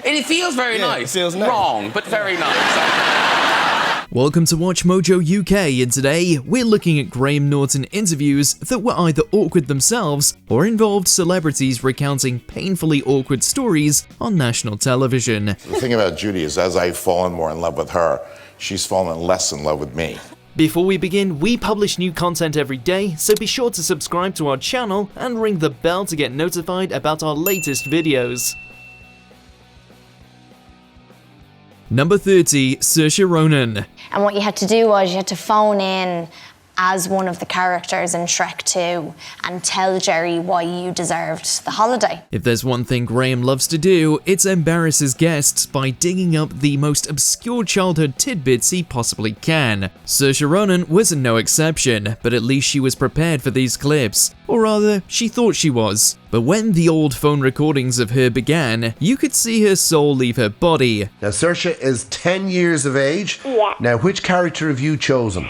It feels very nice. It feels nice. Wrong, but very nice. Welcome to Watch Mojo UK, and today we're looking at Graham Norton interviews that were either awkward themselves or involved celebrities recounting painfully awkward stories on national television. The thing about Judy is as I've fallen more in love with her, she's fallen less in love with me. Before we begin, we publish new content every day, so be sure to subscribe to our channel and ring the bell to get notified about our latest videos. Number 30, Saoirse Ronan. And what you had to do was you had to phone in as one of the characters in Shrek 2 and tell Jerry why you deserved the holiday. If there's one thing Graham loves to do, it's embarrass his guests by digging up the most obscure childhood tidbits he possibly can. Saoirse Ronan was no exception, but at least she was prepared for these clips. Or rather, she thought she was. But when the old phone recordings of her began, you could see her soul leave her body. Now, Saoirse is 10 years of age. Yeah. Now, which character have you chosen?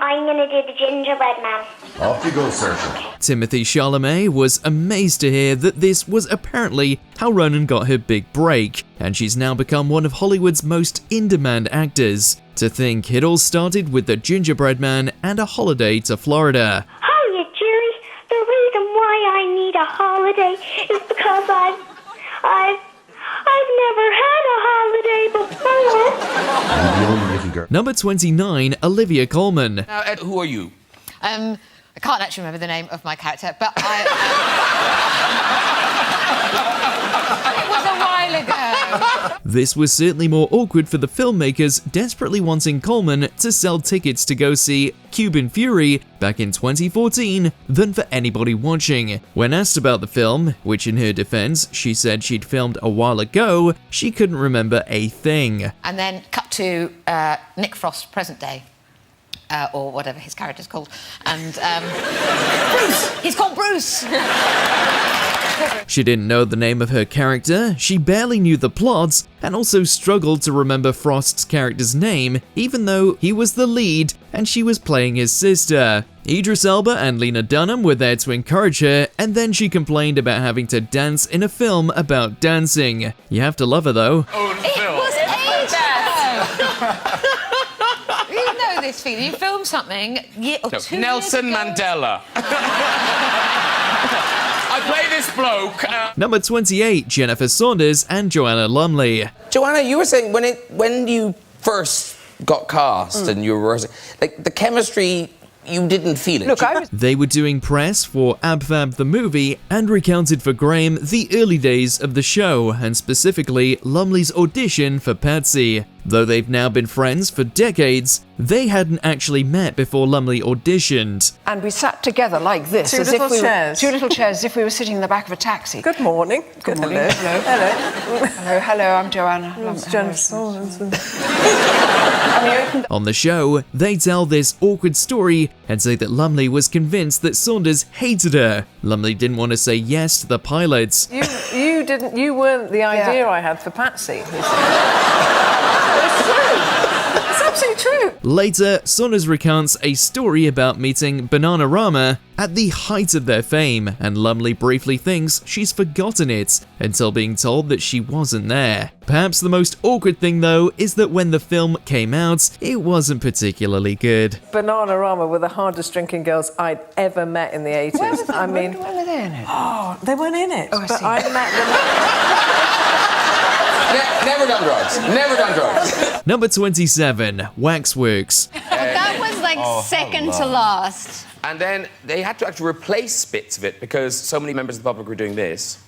I'm gonna do the gingerbread man. Off you go, Saoirse. Timothée Chalamet was amazed to hear that this was apparently how Ronan got her big break, and she's now become one of Hollywood's most in-demand actors. To think it all started with the gingerbread man and a holiday to Florida. Hiya, Jerry. The reason why I need a holiday is because I've never had a holiday before. The only little girl. Number 29, Olivia Colman. Now, Ed, who are you? I can't actually remember the name of my character, but it was a while ago. This was certainly more awkward for the filmmakers desperately wanting Colman to sell tickets to go see Cuban Fury back in 2014 than for anybody watching. When asked about the film, which in her defense she said she'd filmed a while ago, she couldn't remember a thing. And then cut to Nick Frost, present day. Or whatever his character's called. And, Bruce! He's called Bruce! She didn't know the name of her character, she barely knew the plot, and also struggled to remember Frost's character's name, even though he was the lead and she was playing his sister. Idris Elba and Lena Dunham were there to encourage her, and then she complained about having to dance in a film about dancing. You have to love her though. It was ages ago! You know this feeling. You film something, Nelson Mandela. I play this bloke. Number 28, Jennifer Saunders and Joanna Lumley. Joanna, you were saying when you first got cast and you were like the chemistry, you didn't feel it. Look, They were doing press for Ab Fab the movie and recounted for Graham the early days of the show, and specifically Lumley's audition for Patsy. Though they've now been friends for decades, they hadn't actually met before Lumley auditioned. and we sat together like this, Two little chairs. Two little chairs, as if we were sitting in the back of a taxi. Good morning. Good morning. Hello. Hello. Hello. Hello. I'm Joanna. On the show, they tell this awkward story and say that Lumley was convinced that Saunders hated her. Lumley didn't want to say yes to the pilots. You weren't the idea I had for Patsy. It's true. It's absolutely true. Later, Saunders recounts a story about meeting Bananarama at the height of their fame, and Lumley briefly thinks she's forgotten it until being told that she wasn't there. Perhaps the most awkward thing though is that when the film came out, it wasn't particularly good. Bananarama were the hardest drinking girls I'd ever met in the 80s. When were they in it? Oh, they weren't in it. Oh, I but see. I met them. Never done drugs. Never done drugs. Number 27, Waxworks. That was like second to last. And then they had to actually replace bits of it because so many members of the public were doing this.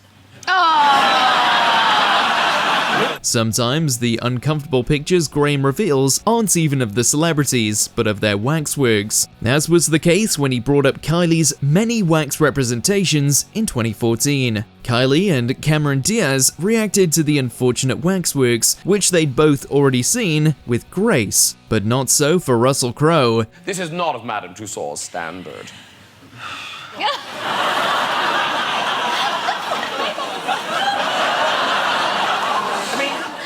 Sometimes the uncomfortable pictures Graham reveals aren't even of the celebrities, but of their waxworks, as was the case when he brought up Kylie's many wax representations in 2014. Kylie and Cameron Diaz reacted to the unfortunate waxworks, which they'd both already seen, with grace, but not so for Russell Crowe. This is not of Madame Tussauds standard.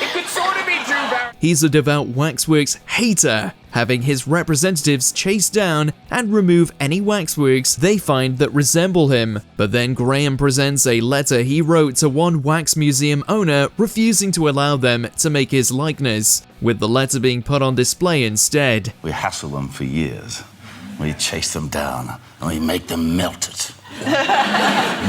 It could sort of be Drew Barrymore. He's a devout waxworks hater. having his representatives chase down and remove any waxworks they find that resemble him. But then Graham presents a letter he wrote to one wax museum owner refusing to allow them to make his likeness, with the letter being put on display instead. We hassle them for years. We chase them down and we make them melt it.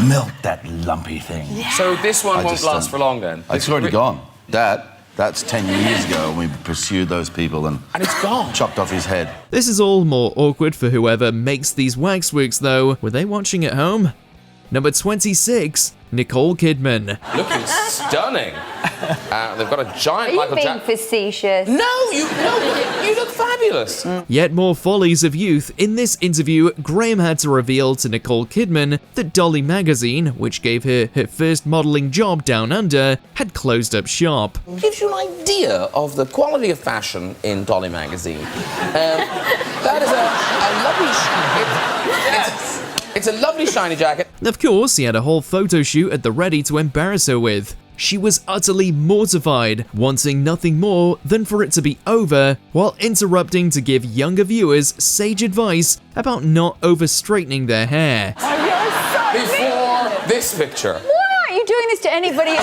Melt that lumpy thing. Yeah. So this one won't last for long then? It's already gone. That's 10 years ago when we pursued those people and it's gone. Chopped off his head. This is all more awkward for whoever makes these waxworks though. Were they watching at home? Number 26, Nicole Kidman. Looking stunning. They've got a giant Michael Jackson. Being facetious. No, you look fabulous. Yet more follies of youth. In this interview, Graham had to reveal to Nicole Kidman that Dolly magazine, which gave her her first modelling job down under, had closed up shop. Gives you an idea of the quality of fashion in Dolly magazine. That is a lovely. It's a lovely shiny jacket. Of course, he had a whole photo shoot at the ready to embarrass her with. She was utterly mortified, wanting nothing more than for it to be over, while interrupting to give younger viewers sage advice about not over-straightening their hair. Before this picture. Why aren't you doing this to anybody?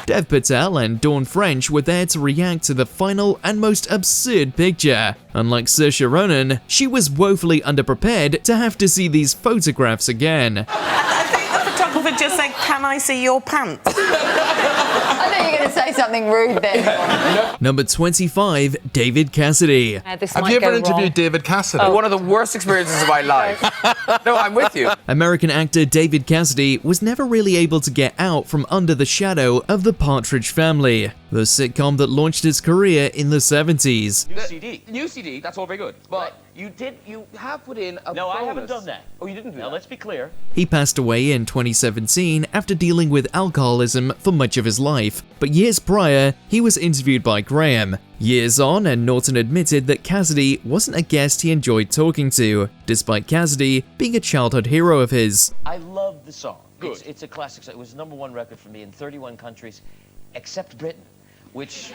Dev Patel and Dawn French were there to react to the final and most absurd picture. Unlike Saoirse Ronan, she was woefully underprepared to have to see these photographs again. I think the photographer just said, "Can I see your pants?" I thought you were going to say something rude then. Number 25, David Cassidy. Have you ever interviewed David Cassidy? One of the worst experiences of my life. No, I'm with you. American actor David Cassidy was never really able to get out from under the shadow of the Partridge Family, the sitcom that launched his career in the 70s. New CD, that's all very good. But you have put in a No, bonus. I haven't done that. Oh, you didn't do that? Now, let's be clear. He passed away in 2017 after dealing with alcoholism for much of his life, but years prior, he was interviewed by Graham. Years on, and Norton admitted that Cassidy wasn't a guest he enjoyed talking to, despite Cassidy being a childhood hero of his. I love the song. Good. It's a classic song. It was the #1 record for me in 31 countries, except Britain, which,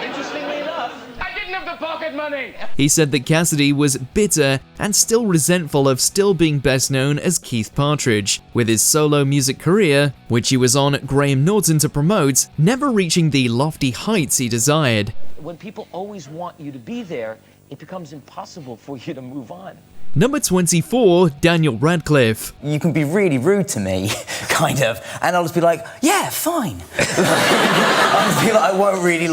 interestingly enough, I didn't have the pocket money! He said that Cassidy was bitter and still resentful of still being best known as Keith Partridge, with his solo music career, which he was on Graham Norton to promote, never reaching the lofty heights he desired. when people always want you to be there, it becomes impossible for you to move on. Number 24, Daniel Radcliffe. You can be really rude to me, kind of, and I'll just be like, yeah, fine. I'll just be like, I won't really,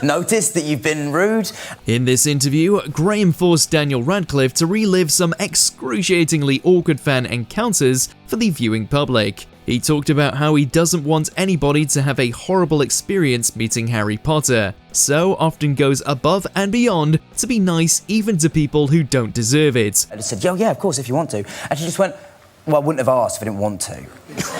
notice that you've been rude. In this interview, Graham forced Daniel Radcliffe to relive some excruciatingly awkward fan encounters for the viewing public. He talked about how he doesn't want anybody to have a horrible experience meeting Harry Potter, so often goes above and beyond to be nice even to people who don't deserve it. I just said, yeah, of course, if you want to. And she just went, well, I wouldn't have asked if I didn't want to.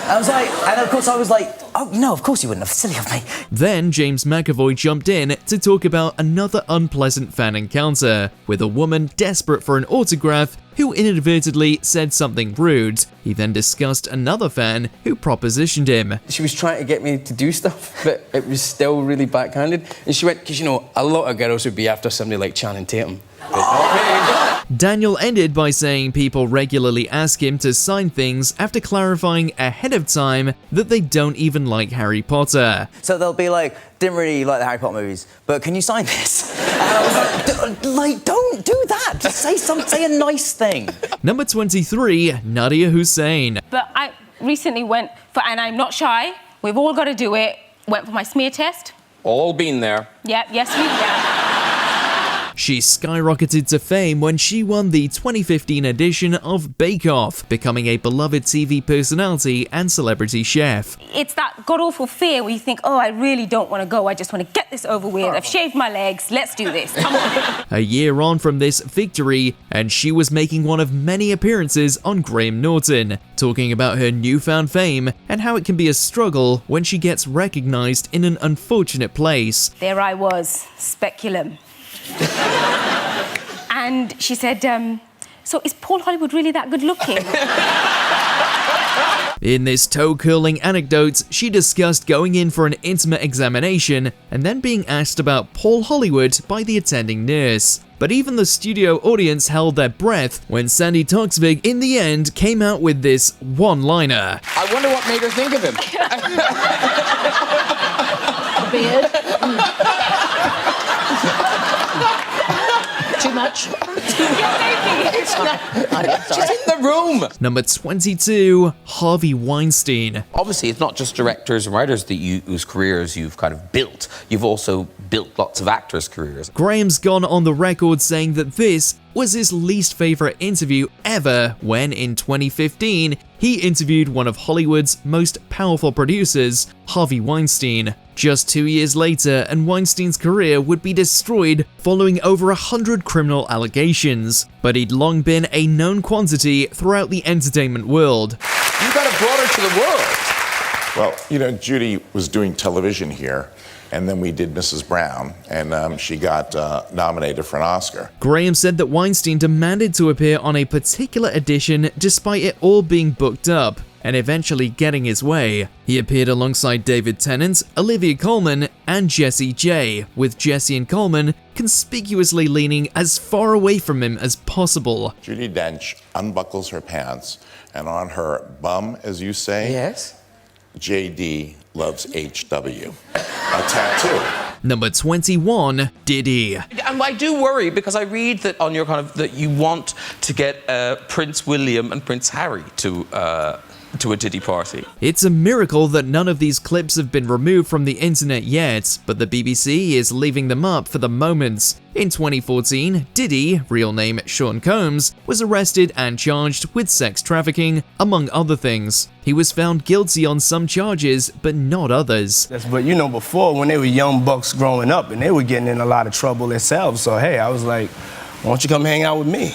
I was like, and of course I was like, oh, no, of course you wouldn't have, silly of me. Then James McAvoy jumped in to talk about another unpleasant fan encounter, with a woman desperate for an autograph who inadvertently said something rude. He then discussed another fan who propositioned him. She was trying to get me to do stuff, but it was still really backhanded. And she went, because a lot of girls would be after somebody like Channing Tatum. Daniel ended by saying people regularly ask him to sign things after clarifying ahead of time that they don't even like Harry Potter. So they'll be like, didn't really like the Harry Potter movies, but can you sign this? And I was like, don't do that. Just say a nice thing. Number 23, Nadia Hussain. But I recently went for, and I'm not shy, we've all got to do it, went for my smear test. All been there. Yep, yes we have. She skyrocketed to fame when she won the 2015 edition of Bake Off, becoming a beloved TV personality and celebrity chef. It's that god-awful fear where you think, oh, I really don't want to go, I just want to get this over with, I've shaved my legs, let's do this, come on. A year on from this victory, and she was making one of many appearances on Graham Norton, talking about her newfound fame and how it can be a struggle when she gets recognised in an unfortunate place. There I was, speculum. And she said, so is Paul Hollywood really that good looking? In this toe-curling anecdote, she discussed going in for an intimate examination and then being asked about Paul Hollywood by the attending nurse. But even the studio audience held their breath when Sandy Toksvig in the end came out with this one-liner. I wonder what made her think of him. A beard. Too much? It's not. She's in the room. Number 22, Harvey Weinstein. Obviously, it's not just directors and writers whose careers you've kind of built. You've also built lots of actors' careers. Graham's gone on the record saying that this was his least favourite interview ever when, in 2015, he interviewed one of Hollywood's most powerful producers, Harvey Weinstein. Just 2 years later, and Weinstein's career would be destroyed following over 100 criminal allegations. But he'd long been a known quantity throughout the entertainment world. You got it brought her to the world. Well, you know, Judy was doing television here, and then we did Mrs. Brown, and she got nominated for an Oscar. Graham said that Weinstein demanded to appear on a particular edition despite it all being booked up, and eventually getting his way. He appeared alongside David Tennant, Olivia Colman, and Jessie J, with Jessie and Colman conspicuously leaning as far away from him as possible. Judi Dench unbuckles her pants, and on her bum, as you say, yes, JD loves HW, a tattoo. Number 21, Diddy. And I do worry because I read that on your that you want to get Prince William and Prince Harry to a Diddy party. It's a miracle that none of these clips have been removed from the internet yet, but the BBC is leaving them up for the moment. In 2014, Diddy, real name Sean Combs, was arrested and charged with sex trafficking, among other things. He was found guilty on some charges, but not others. But you know, before, when they were young bucks growing up, and they were getting in a lot of trouble themselves, so hey, I was like, why don't you come hang out with me?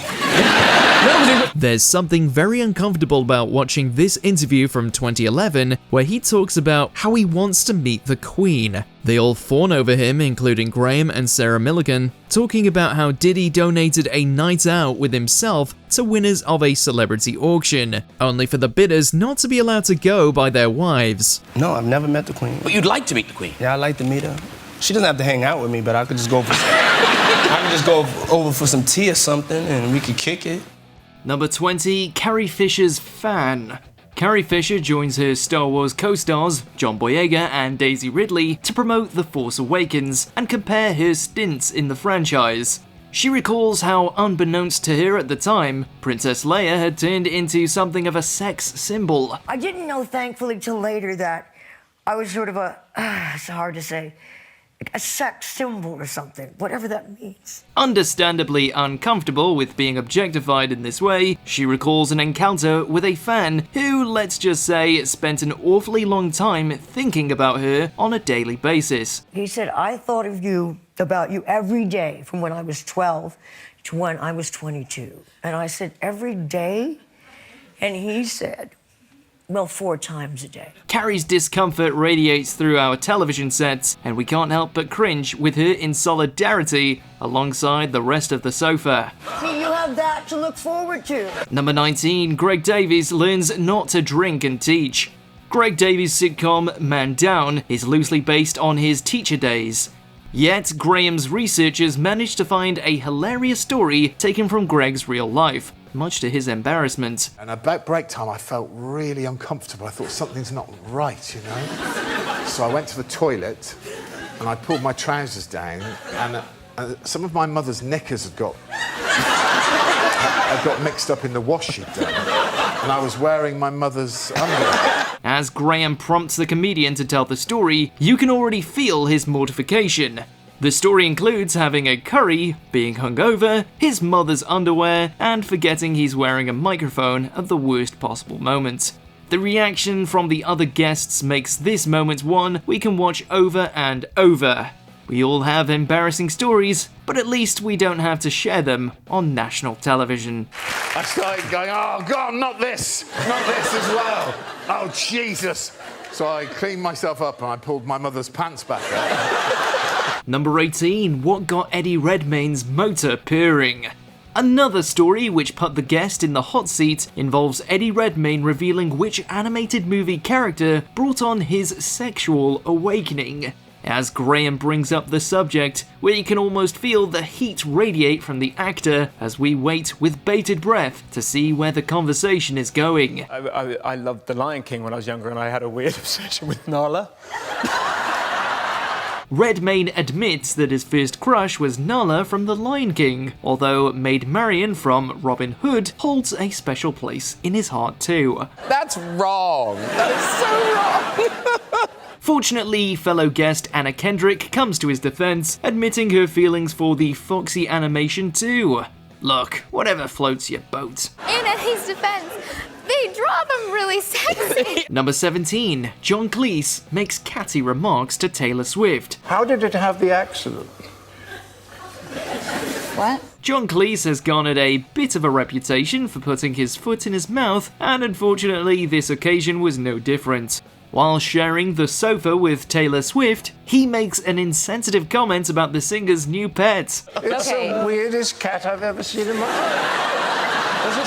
There's something very uncomfortable about watching this interview from 2011 where he talks about how he wants to meet the Queen. They all fawn over him, including Graham and Sarah Millican, talking about how Diddy donated a night out with himself to winners of a celebrity auction, only for the bidders not to be allowed to go by their wives. No, I've never met the Queen. But you'd like to meet the Queen? Yeah, I'd like to meet her. She doesn't have to hang out with me, but I could just go over for some tea or something and we could kick it. Number 20, Carrie Fisher's fan. Carrie Fisher joins her Star Wars co-stars, John Boyega and Daisy Ridley, to promote The Force Awakens and compare her stints in the franchise. She recalls how, unbeknownst to her at the time, Princess Leia had turned into something of a sex symbol. I didn't know, thankfully, till later that I was sort of it's hard to say, a sex symbol or something, whatever that means. Understandably uncomfortable with being objectified in this way, she recalls an encounter with a fan who, let's just say, spent an awfully long time thinking about her on a daily basis. He said, I thought about you every day from when I was 12 to when I was 22. And I said, every day? And he said, well, 4 times a day. Carrie's discomfort radiates through our television sets, and we can't help but cringe with her in solidarity alongside the rest of the sofa. See, you have that to look forward to. Number 19, Greg Davies learns not to drink and teach. Greg Davies' sitcom Man Down is loosely based on his teacher days. Yet, Graham's researchers managed to find a hilarious story taken from Greg's real life, much to his embarrassment. And about break time, I felt really uncomfortable. I thought something's not right, you know? So I went to the toilet and I pulled my trousers down and some of my mother's knickers had got mixed up in the wash she'd done. And I was wearing my mother's underwear. As Graham prompts the comedian to tell the story, you can already feel his mortification. The story includes having a curry, being hungover, his mother's underwear, and forgetting he's wearing a microphone at the worst possible moment. The reaction from the other guests makes this moment one we can watch over and over. We all have embarrassing stories, but at least we don't have to share them on national television. I started going, oh God, not this as well. Oh Jesus. So I cleaned myself up and I pulled my mother's pants back up. Number 18, what got Eddie Redmayne's motor purring? Another story which put the guest in the hot seat involves Eddie Redmayne revealing which animated movie character brought on his sexual awakening. As Graham brings up the subject, we can almost feel the heat radiate from the actor as we wait with bated breath to see where the conversation is going. I loved The Lion King when I was younger, and I had a weird obsession with Nala. Redmayne admits that his first crush was Nala from The Lion King, although Maid Marian from Robin Hood holds a special place in his heart too. That's wrong. That is so wrong. Fortunately, fellow guest Anna Kendrick comes to his defense, admitting her feelings for the foxy animation too. Look, whatever floats your boat. In his defense, they draw them really sexy. Number 17, John Cleese makes catty remarks to Taylor Swift. How did it have the accident? What? John Cleese has garnered a bit of a reputation for putting his foot in his mouth, and unfortunately this occasion was no different. While sharing the sofa with Taylor Swift, he makes an insensitive comment about the singer's new pet. It's the weirdest cat I've ever seen in my life.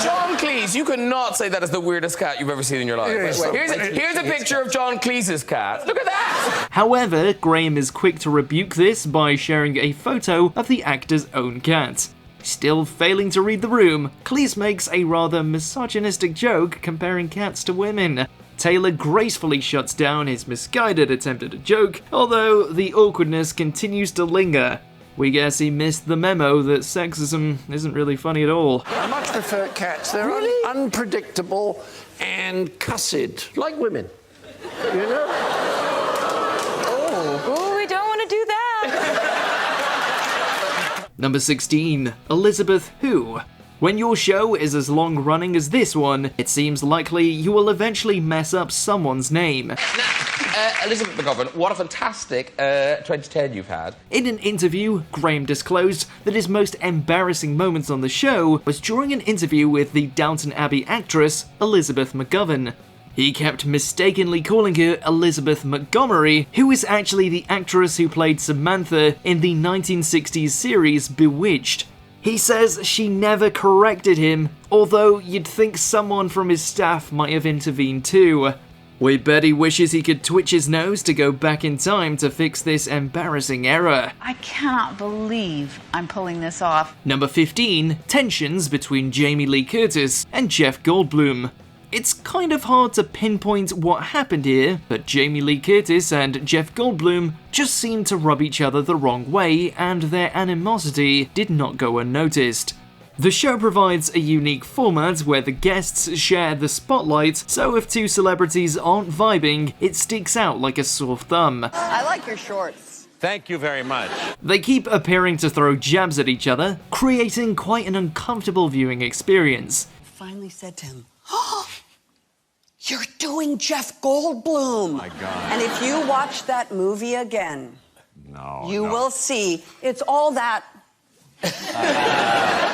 John Cleese, you cannot say that is the weirdest cat you've ever seen in your life. Here's a picture of John Cleese's cat. Look at that! However, Graham is quick to rebuke this by sharing a photo of the actor's own cat. Still failing to read the room, Cleese makes a rather misogynistic joke comparing cats to women. Taylor gracefully shuts down his misguided attempt at a joke, although the awkwardness continues to linger. We guess he missed the memo that sexism isn't really funny at all. I much prefer cats. They're unpredictable and cussed, like women. You know? Oh, we don't want to do that. Number 16, Elizabeth Who. When your show is as long-running as this one, it seems likely you will eventually mess up someone's name. Elizabeth McGovern, what a fantastic 2010 you've had. In an interview, Graham disclosed that his most embarrassing moments on the show was during an interview with the Downton Abbey actress, Elizabeth McGovern. He kept mistakenly calling her Elizabeth Montgomery, who is actually the actress who played Samantha in the 1960s series Bewitched. He says she never corrected him, although you'd think someone from his staff might have intervened too. We bet he wishes he could twitch his nose to go back in time to fix this embarrassing error. I cannot believe I'm pulling this off. Number 15, tensions between Jamie Lee Curtis and Jeff Goldblum. It's kind of hard to pinpoint what happened here, but Jamie Lee Curtis and Jeff Goldblum just seemed to rub each other the wrong way, and their animosity did not go unnoticed. The show provides a unique format where the guests share the spotlight, so if two celebrities aren't vibing, it sticks out like a sore thumb. I like your shorts. Thank you very much. They keep appearing to throw jabs at each other, creating quite an uncomfortable viewing experience. Finally said to him, "Oh, you're doing Jeff Goldblum." Oh my God. And if you watch that movie again, you will see it's all that.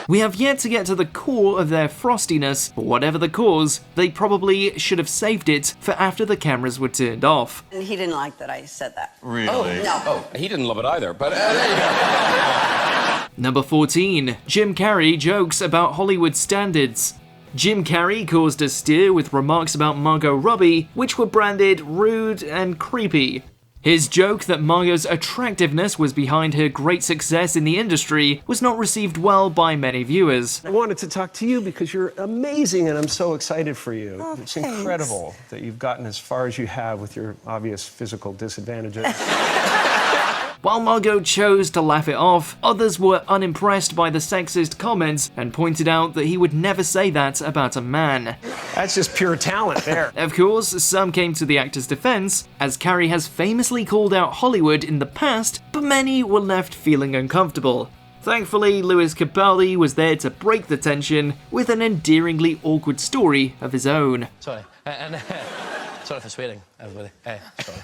We have yet to get to the core of their frostiness, but whatever the cause, they probably should have saved it for after the cameras were turned off. And he didn't like that I said that. Really? Oh, no. Oh, he didn't love it either, but there you go. Number 14, Jim Carrey jokes about Hollywood standards. Jim Carrey caused a stir with remarks about Margot Robbie, which were branded rude and creepy. His joke that Margot's attractiveness was behind her great success in the industry was not received well by many viewers. I wanted to talk to you because you're amazing and I'm so excited for you. Oh, it's thanks. incredible that you've gotten as far as you have with your obvious physical disadvantages. While Margot chose to laugh it off, others were unimpressed by the sexist comments and pointed out that he would never say that about a man. That's just pure talent there. Of course, some came to the actor's defense, as Carrey has famously called out Hollywood in the past, but many were left feeling uncomfortable. Thankfully, Lewis Capaldi was there to break the tension with an endearingly awkward story of his own. Sorry, and sorry for swearing, everybody. Sorry.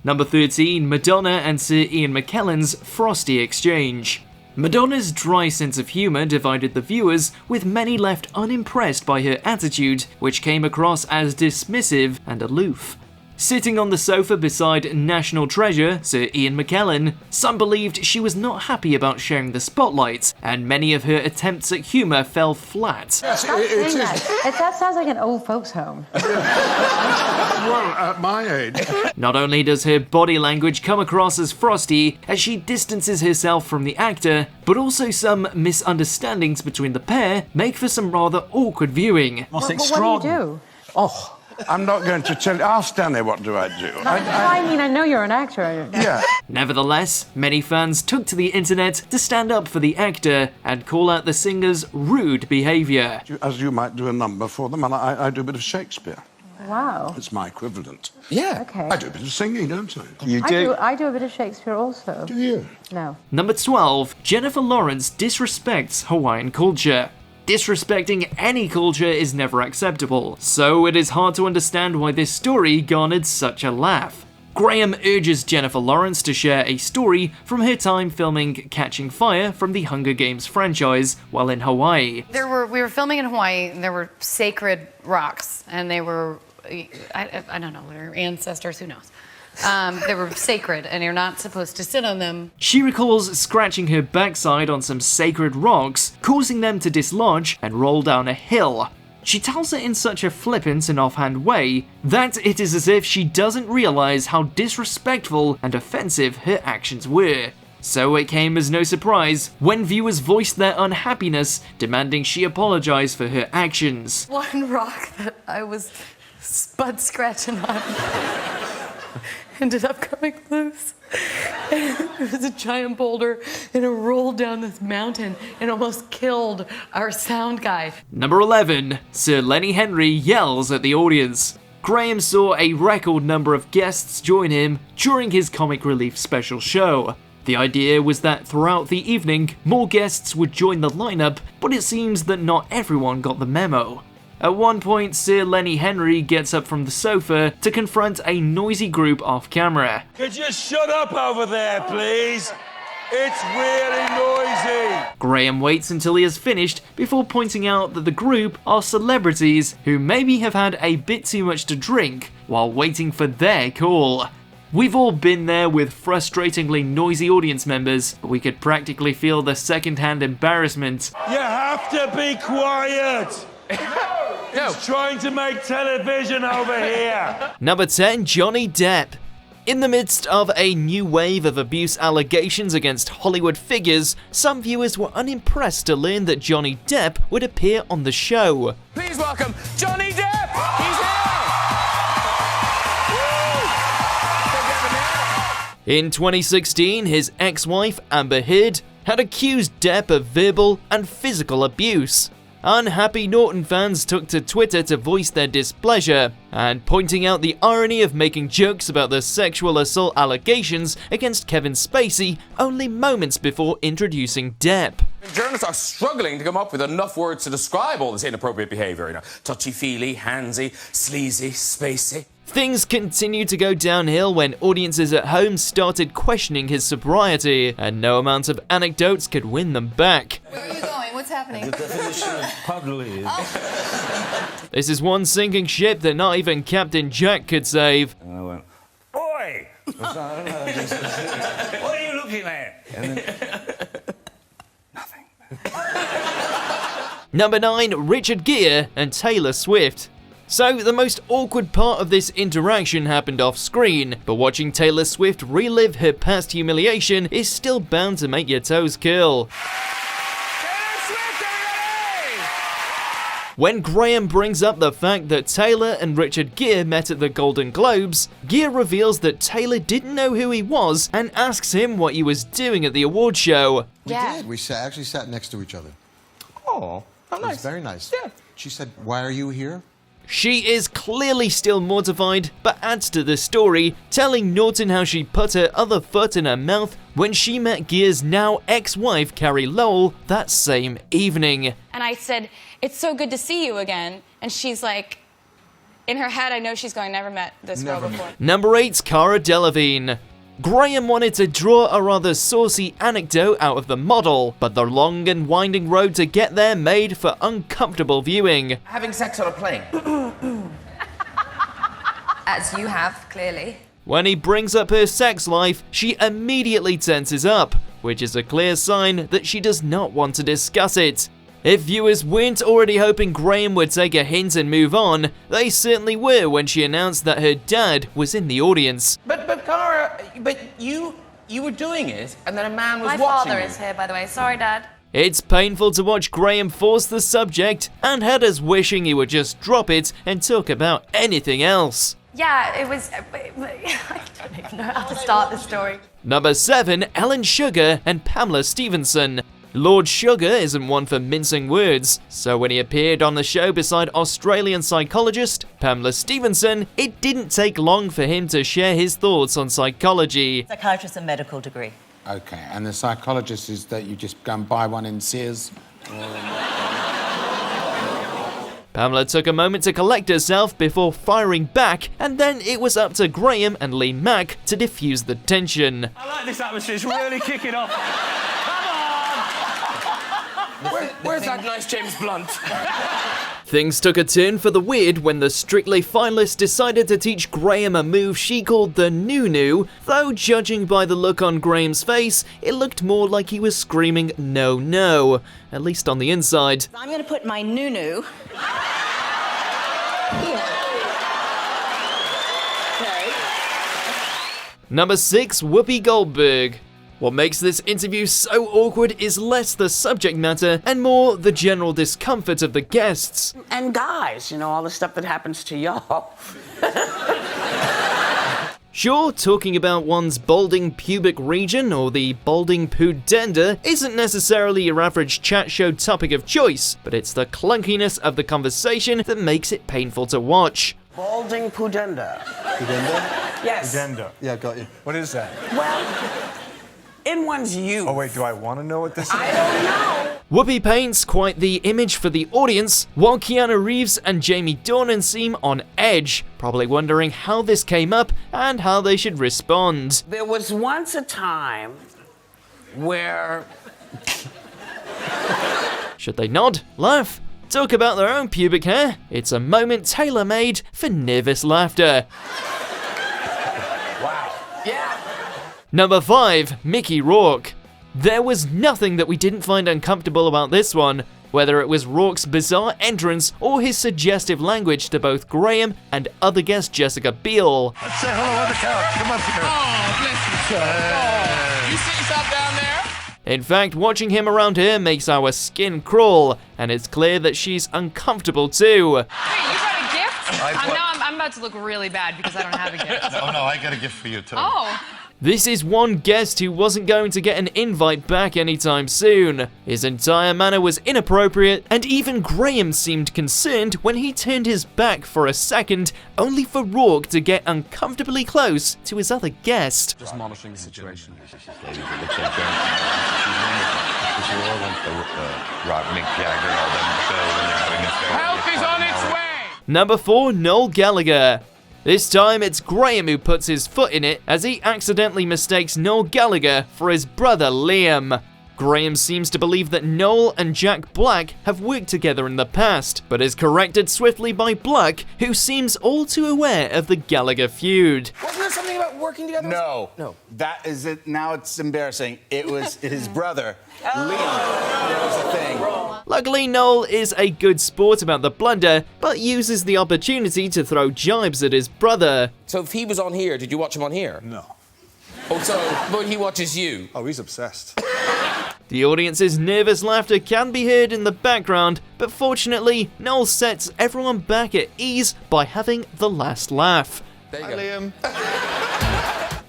Number 13, Madonna and Sir Ian McKellen's frosty exchange. Madonna's dry sense of humour divided the viewers, with many left unimpressed by her attitude, which came across as dismissive and aloof. Sitting on the sofa beside national treasure Sir Ian McKellen, some believed she was not happy about sharing the spotlight, and many of her attempts at humour fell flat. Yes, it is. That sounds like an old folks' home. Well, at my age. Not only does her body language come across as frosty as she distances herself from the actor, but also some misunderstandings between the pair make for some rather awkward viewing. What do you do? Oh, I'm not going to tell you. Ask Danny what do I do. I know you're an actor. Yeah. Nevertheless, many fans took to the internet to stand up for the actor and call out the singer's rude behaviour. As you might do a number for them, and I do a bit of Shakespeare. Wow. It's my equivalent. Yeah. Okay. I do a bit of singing, don't I? You I do a bit of Shakespeare also. Do you? No. Number 12. Jennifer Lawrence disrespects Hawaiian culture. Disrespecting any culture is never acceptable, so it is hard to understand why this story garnered such a laugh. Graham urges Jennifer Lawrence to share a story from her time filming Catching Fire from the Hunger Games franchise while in Hawaii. We were filming in Hawaii, and there were sacred rocks, and they were, I don't know, their ancestors, who knows. They were sacred, and you're not supposed to sit on them. She recalls scratching her backside on some sacred rocks, causing them to dislodge and roll down a hill. She tells it in such a flippant and offhand way that it is as if she doesn't realise how disrespectful and offensive her actions were. So it came as no surprise when viewers voiced their unhappiness, demanding she apologise for her actions. One rock that I was spud scratching on ended up coming loose. It was a giant boulder, and it rolled down this mountain and almost killed our sound guy. Number 11. Sir Lenny Henry yells at the audience. Graham saw a record number of guests join him during his comic relief special show. The idea was that throughout the evening, more guests would join the lineup, but it seems that not everyone got the memo. At one point, Sir Lenny Henry gets up from the sofa to confront a noisy group off camera. Could you shut up over there, please? It's really noisy. Graham waits until he has finished before pointing out that the group are celebrities who maybe have had a bit too much to drink while waiting for their call. We've all been there with frustratingly noisy audience members, but we could practically feel the second-hand embarrassment. You have to be quiet. He's trying to make television over here. Number 10. Johnny Depp. In the midst of a new wave of abuse allegations against Hollywood figures, some viewers were unimpressed to learn that Johnny Depp would appear on the show. Please welcome Johnny Depp. He's here. In 2016, his ex-wife, Amber Heard, had accused Depp of verbal and physical abuse. Unhappy Norton fans took to Twitter to voice their displeasure, and pointing out the irony of making jokes about the sexual assault allegations against Kevin Spacey only moments before introducing Depp. Journalists are struggling to come up with enough words to describe all this inappropriate behaviour. You know, touchy-feely, handsy, sleazy, spacey. Things continued to go downhill when audiences at home started questioning his sobriety, and no amount of anecdotes could win them back. Where are you going? What's happening? The definition of puddly is... This is one sinking ship that not even Captain Jack could save. And I went, Oi! What are you looking at? And then... Nothing. Number 9. Richard Gere and Taylor Swift. So, the most awkward part of this interaction happened off-screen, but watching Taylor Swift relive her past humiliation is still bound to make your toes curl. When Graham brings up the fact that Taylor and Richard Gere met at the Golden Globes, Gere reveals that Taylor didn't know who he was and asks him what he was doing at the award show. We did. We actually sat next to each other. Oh, how nice. It was very nice. Yeah. She said, "Why are you here?" She is clearly still mortified, but adds to the story, telling Norton how she put her other foot in her mouth when she met Gere's now ex-wife Carrie Lowell that same evening. And I said, "It's so good to see you again." And she's like, in her head, I know she's going, "Never met this girl before." Number 8. Cara Delevingne. Graham wanted to draw a rather saucy anecdote out of the model, but the long and winding road to get there made for uncomfortable viewing. Having sex on a plane. as you have, clearly. When he brings up her sex life, she immediately tenses up, which is a clear sign that she does not want to discuss it. If viewers weren't already hoping Graham would take a hint and move on, they certainly were when she announced that her dad was in the audience. But Cara, you were doing it, and then a man was My watching father you. is here, by the way. Sorry, Dad. It's painful to watch Graham force the subject and had us wishing he would just drop it and talk about anything else. Yeah, it was... I don't even know how to start the story. Number 7, Alan Sugar and Pamela Stephenson. Lord Sugar isn't one for mincing words, so when he appeared on the show beside Australian psychologist Pamela Stephenson, it didn't take long for him to share his thoughts on psychology. Psychiatrist and medical degree. Okay, and the psychologist is that you just go and buy one in Sears? Pamela took a moment to collect herself before firing back, and then it was up to Graham and Lee Mack to diffuse the tension. I like this atmosphere, it's really kicking off. Where's that nice James Blunt? Things took a turn for the weird when the Strictly finalists decided to teach Graham a move she called the noo-noo, though judging by the look on Graham's face, it looked more like he was screaming no no, at least on the inside. I'm going to put my noo-noo here. Okay. Number 6, Whoopi Goldberg. What makes this interview so awkward is less the subject matter and more the general discomfort of the guests. And guys, you know, all the stuff that happens to y'all. Sure, talking about one's balding pubic region or the balding pudenda isn't necessarily your average chat show topic of choice, but it's the clunkiness of the conversation that makes it painful to watch. Balding pudenda. Pudenda? Yes. Pudenda. Yeah, got you. What is that? Well, in one's youth. Oh, wait, do I want to know what this is? I don't know. Whoopi paints quite the image for the audience, while Keanu Reeves and Jamie Dornan seem on edge, probably wondering how this came up and how they should respond. There was once a time where... Should they nod, laugh, talk about their own pubic hair? It's a moment tailor-made for nervous laughter. Wow. Yeah. Number 5, Mickey Rourke. There was nothing that we didn't find uncomfortable about this one, whether it was Rourke's bizarre entrance or his suggestive language to both Graham and other guest Jessica Biel. Let's say hello on the couch. Come up here. Oh, bless you, sir. You sit yourself down there? In fact, watching him around here makes our skin crawl, and it's clear that she's uncomfortable too. Hey, you got a gift? I'm about to look really bad because I don't have a gift. Oh, no, I got a gift for you, too. Oh. This is one guest who wasn't going to get an invite back anytime soon. His entire manner was inappropriate, and even Graham seemed concerned when he turned his back for a second, only for Rourke to get uncomfortably close to his other guest. Just monitoring the situation. Help is on its way! Number 4, Noel Gallagher. This time it's Graham who puts his foot in it as he accidentally mistakes Noel Gallagher for his brother Liam. Graham seems to believe that Noel and Jack Black have worked together in the past, but is corrected swiftly by Black, who seems all too aware of the Gallagher feud. Wasn't there something about working together? No. That is it. Now it's embarrassing. It was his brother, Liam. That was the thing. Luckily, Noel is a good sport about the blunder, but uses the opportunity to throw jibes at his brother. So if he was on here, did you watch him on here? No. Oh, so, but he watches you? Oh, he's obsessed. The audience's nervous laughter can be heard in the background, but fortunately, Noel sets everyone back at ease by having the last laugh. There you go. Liam.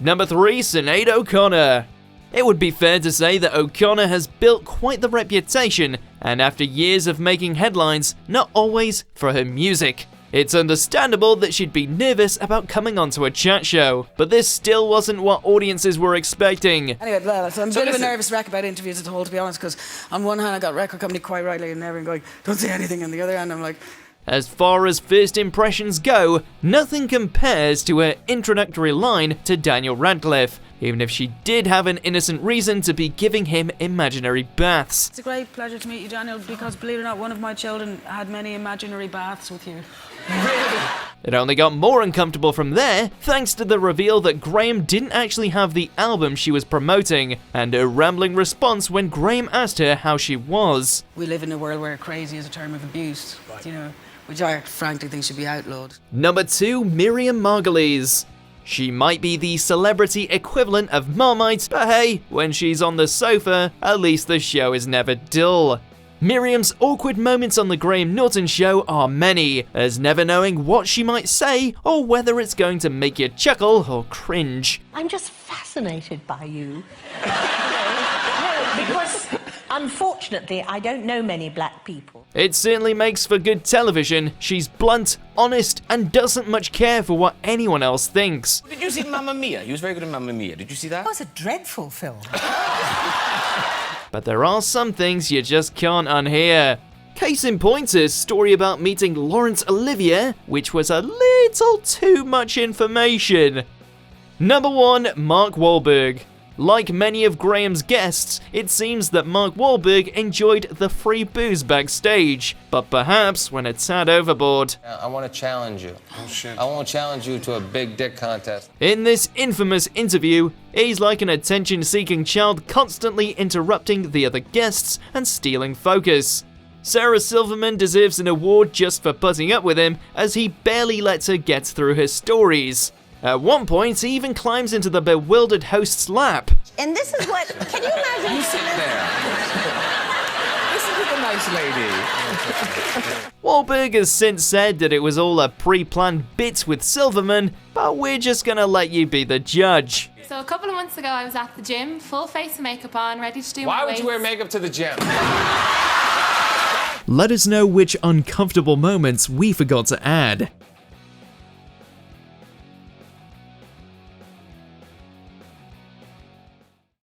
Number 3, Sinead O'Connor. It would be fair to say that O'Connor has built quite the reputation, and after years of making headlines, not always for her music. It's understandable that she'd be nervous about coming onto a chat show, but this still wasn't what audiences were expecting. Anyway, well, so I'm a bit of a nervous wreck about interviews as a whole, to be honest, because on one hand I got record company quite rightly and everyone going, don't say anything, and the other hand I'm like... As far as first impressions go, nothing compares to her introductory line to Daniel Radcliffe, even if she did have an innocent reason to be giving him imaginary baths. It's a great pleasure to meet you, Daniel, because believe it or not, one of my children had many imaginary baths with you. Really? It only got more uncomfortable from there, thanks to the reveal that Graham didn't actually have the album she was promoting, and her rambling response when Graham asked her how she was. We live in a world where crazy is a term of abuse, you know, which I frankly think should be outlawed. Number 2, Miriam Margolyes. She might be the celebrity equivalent of Marmite, but hey, when she's on the sofa, at least the show is never dull. Miriam's awkward moments on the Graham Norton show are many, as never knowing what she might say or whether it's going to make you chuckle or cringe. I'm just fascinated by you. No, because unfortunately I don't know many black people. It certainly makes for good television. She's blunt, honest, and doesn't much care for what anyone else thinks. Did you see Mamma Mia? He was very good in Mamma Mia. Did you see that? That was a dreadful film. But there are some things you just can't unhear. Case in point, a story about meeting Laurence Olivier, which was a little too much information. Number 1, Mark Wahlberg. Like many of Graham's guests, it seems that Mark Wahlberg enjoyed the free booze backstage, but perhaps went a tad overboard. I want to challenge you. Oh shit. I want to challenge you to a big dick contest. In this infamous interview, he's like an attention-seeking child constantly interrupting the other guests and stealing focus. Sarah Silverman deserves an award just for putting up with him, as he barely lets her get through her stories. At one point, he even climbs into the bewildered host's lap. And this is what, can you imagine? You sit there. Listen to the nice lady. Wahlberg has since said that it was all a pre-planned bit with Silverman, but we're just gonna let you be the judge. So a couple of months ago, I was at the gym, full face of makeup on, ready to do my Why would weights. you wear makeup to the gym? Let us know which uncomfortable moments we forgot to add.